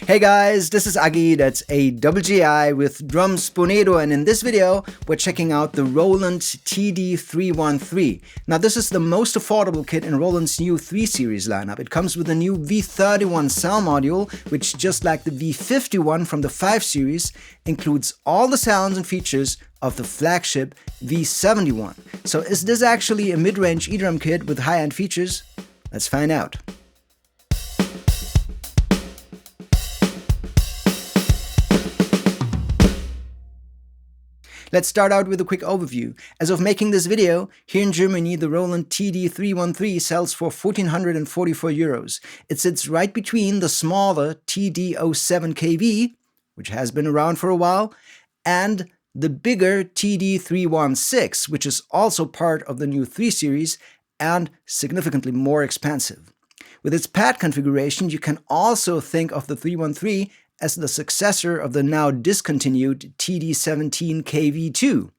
Hey guys, this is Agi, that's AGGI with drums Bonedo, and in this video we're checking out the Roland TD-313. Now this is the most affordable kit in Roland's new 3 Series lineup. It comes with a new V31 sound module, which just like the V51 from the 5 Series, includes all the sounds and features of the flagship V71. So is this actually a mid-range E-drum kit with high-end features? Let's find out. Let's start out with a quick overview. As of making this video, here in Germany, the Roland TD-313 sells for 1,444 euros. It sits right between the smaller TD-07KV, which has been around for a while, and the bigger TD-316, which is also part of the new 3 Series and significantly more expensive. With its pad configuration, you can also think of the 313 as the successor of the now discontinued TD-17KV2.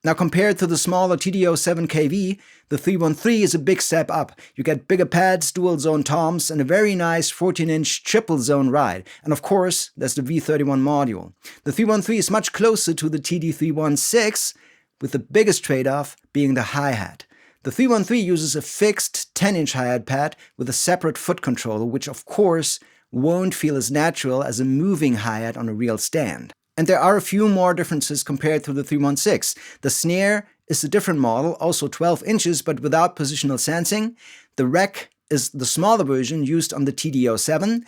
Now compared to the smaller TD-07KV, the 313 is a big step up. You get bigger pads, dual zone toms, and a very nice 14-inch triple zone ride. And of course, there's the V31 module. The 313 is much closer to the TD-316, with the biggest trade-off being the hi-hat. The 313 uses a fixed 10-inch hi-hat pad with a separate foot controller, which of course won't feel as natural as a moving hi-hat on a real stand. And there are a few more differences compared to the 316. The snare is a different model, also 12 inches but without positional sensing. The rack is the smaller version used on the TD-07,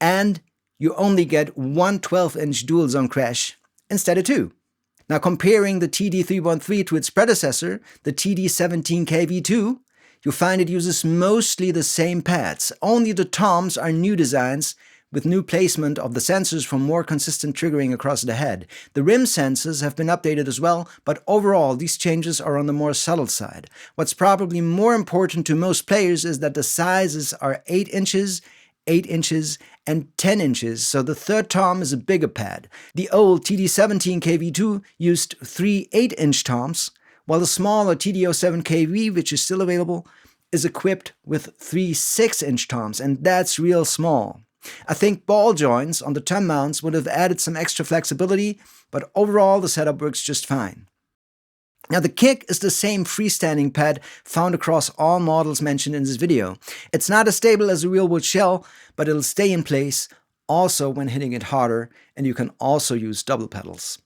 and you only get one 12-inch dual zone crash instead of two. Now comparing the TD-313 to its predecessor, the TD-17KV2, you'll find it uses mostly the same pads. Only the toms are new designs with new placement of the sensors for more consistent triggering across the head. The rim sensors have been updated as well, but overall these changes are on the more subtle side. What's probably more important to most players is that the sizes are 8 inches, 8 inches, and 10 inches, so the third tom is a bigger pad. The old TD-17KV2 used 3 8-inch toms, while the smaller TD-07KV, which is still available, is equipped with 3 6-inch toms, and that's real small. I think ball joints on the tom mounts would have added some extra flexibility, but overall the setup works just fine. Now the kick is the same freestanding pad found across all models mentioned in this video. It's not as stable as a real wood shell, but it'll stay in place also when hitting it harder, and you can also use double pedals.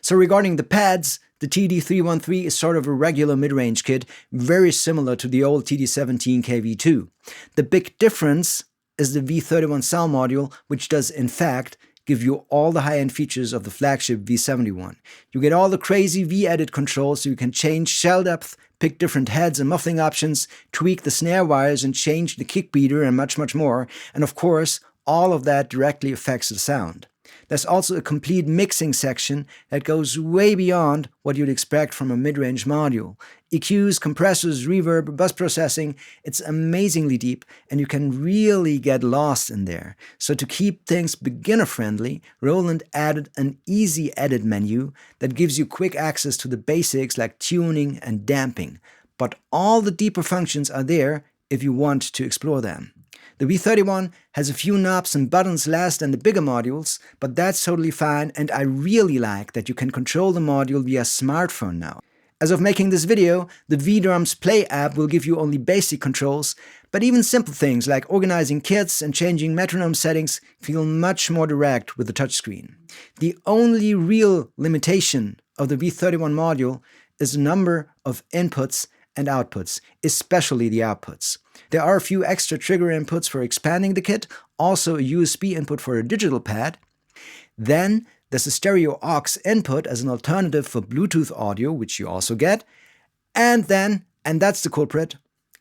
So regarding the pads, the TD-313 is sort of a regular mid-range kit, very similar to the old TD-17KV2. The big difference is the V31 sound module, which does in fact give you all the high-end features of the flagship V71. You get all the crazy V-edit controls, so you can change shell depth, pick different heads and muffling options, tweak the snare wires and change the kick beater and much more. And of course, all of that directly affects the sound. There's also a complete mixing section that goes way beyond what you'd expect from a mid-range module. EQs, compressors, reverb, bus processing, it's amazingly deep and you can really get lost in there. So to keep things beginner-friendly, Roland added an easy edit menu that gives you quick access to the basics like tuning and damping. But all the deeper functions are there if you want to explore them. The V31 has a few knobs and buttons less than the bigger modules, but that's totally fine, and I really like that you can control the module via smartphone now. As of making this video, the V-Drums Play app will give you only basic controls, but even simple things like organizing kits and changing metronome settings feel much more direct with the touchscreen. The only real limitation of the V31 module is the number of inputs and outputs, especially the outputs. There are a few extra trigger inputs for expanding the kit, also a USB input for a digital pad. Then there's a stereo aux input as an alternative for Bluetooth audio, which you also get. And that's the culprit,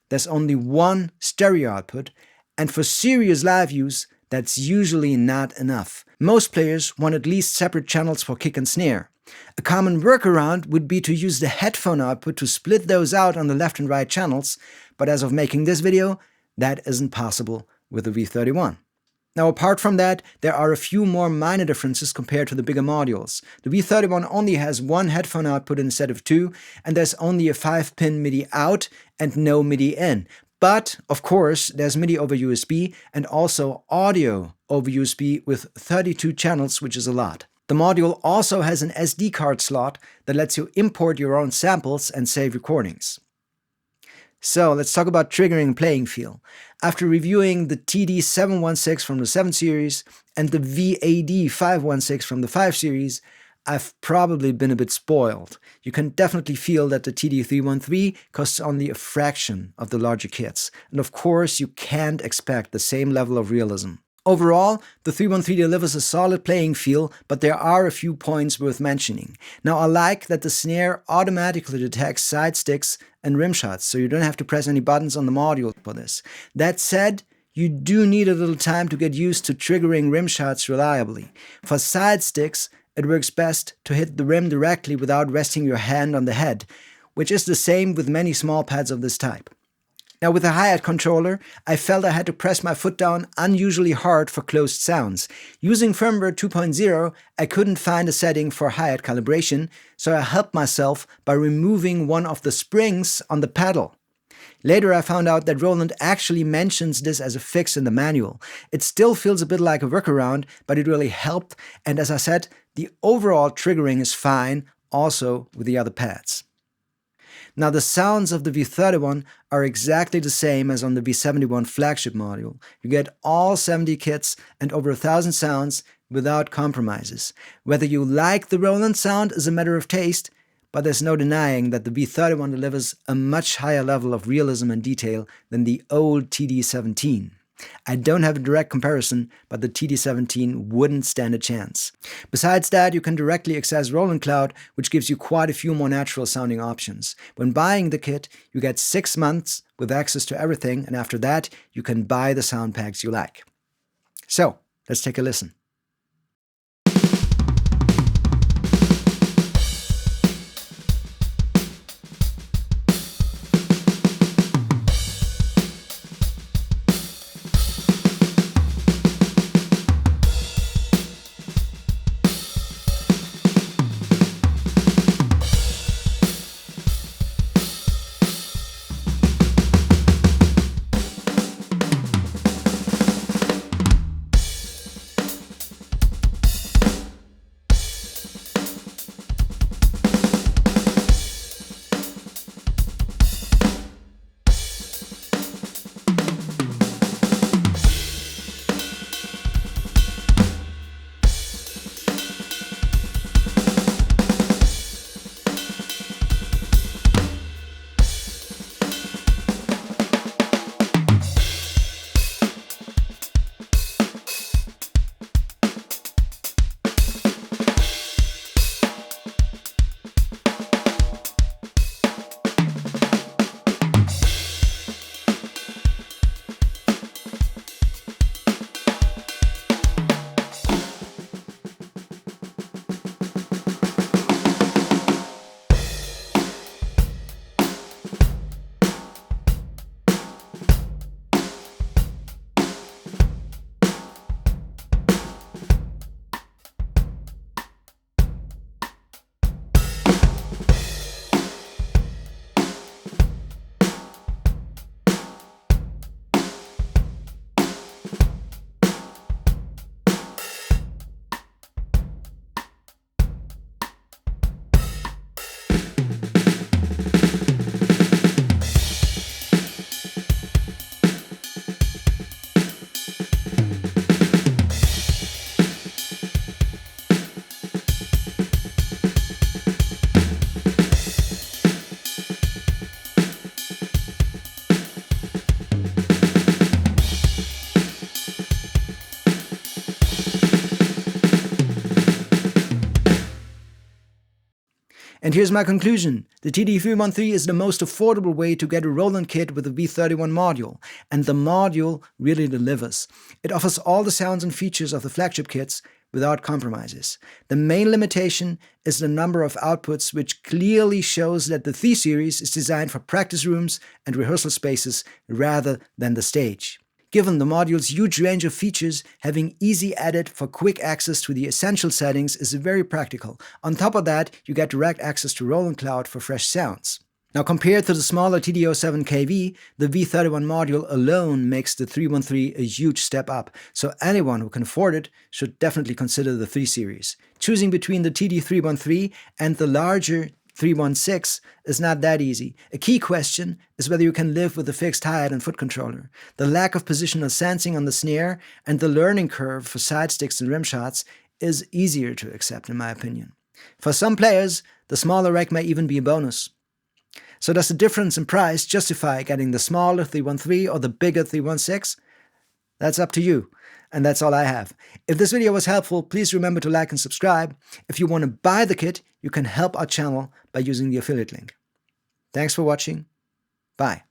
there's only one stereo output, and for serious live use, that's usually not enough. Most players want at least separate channels for kick and snare. A common workaround would be to use the headphone output to split those out on the left and right channels, but as of making this video, that isn't possible with the V31. Now apart from that, there are a few more minor differences compared to the bigger modules. The V31 only has one headphone output instead of two, and there's only a 5-pin MIDI out and no MIDI in. But, of course, there's MIDI over USB and also audio over USB with 32 channels, which is a lot. The module also has an SD card slot that lets you import your own samples and save recordings. So let's talk about triggering and playing feel. After reviewing the TD-716 from the 7 series and the VAD-516 from the 5 series, I've probably been a bit spoiled. You can definitely feel that the TD-313 costs only a fraction of the larger kits, and of course you can't expect the same level of realism. Overall, the 313 delivers a solid playing feel, but there are a few points worth mentioning. Now, I like that the snare automatically detects side sticks and rim shots, so you don't have to press any buttons on the module for this. That said, you do need a little time to get used to triggering rim shots reliably. For side sticks, it works best to hit the rim directly without resting your hand on the head, which is the same with many small pads of this type. Now, with the hi-hat controller, I felt I had to press my foot down unusually hard for closed sounds. Using firmware 2.0, I couldn't find a setting for hi-hat calibration, so I helped myself by removing one of the springs on the pedal. Later I found out that Roland actually mentions this as a fix in the manual. It still feels a bit like a workaround, but it really helped, and as I said, the overall triggering is fine, also with the other pads. Now, the sounds of the V31 are exactly the same as on the V71 flagship module. You get all 70 kits and over 1,000 sounds without compromises. Whether you like the Roland sound is a matter of taste, but there's no denying that the V31 delivers a much higher level of realism and detail than the old TD-17. I don't have a direct comparison, but the TD-17 wouldn't stand a chance. Besides that, you can directly access Roland Cloud, which gives you quite a few more natural sounding options. When buying the kit, you get 6 months with access to everything, and after that, you can buy the sound packs you like. So, let's take a listen. And here's my conclusion. The TD-313 is the most affordable way to get a Roland kit with a V31 module, and the module really delivers. It offers all the sounds and features of the flagship kits without compromises. The main limitation is the number of outputs, which clearly shows that the 3 series is designed for practice rooms and rehearsal spaces rather than the stage. Given the module's huge range of features, having easy edit for quick access to the essential settings is very practical. On top of that, you get direct access to Roland Cloud for fresh sounds. Now, compared to the smaller TD-07KV, the V31 module alone makes the 313 a huge step up, so anyone who can afford it should definitely consider the 3 Series. Choosing between the TD-313 and the larger 316 is not that easy. A key question is whether you can live with a fixed hi-hat and foot controller. The lack of positional sensing on the snare and the learning curve for side sticks and rim shots is easier to accept, in my opinion. For some players, the smaller rack may even be a bonus. So does the difference in price justify getting the smaller 313 or the bigger 316? That's up to you. And that's all I have. If this video was helpful, please remember to like and subscribe. If you want to buy the kit, you can help our channel by using the affiliate link. Thanks for watching. Bye.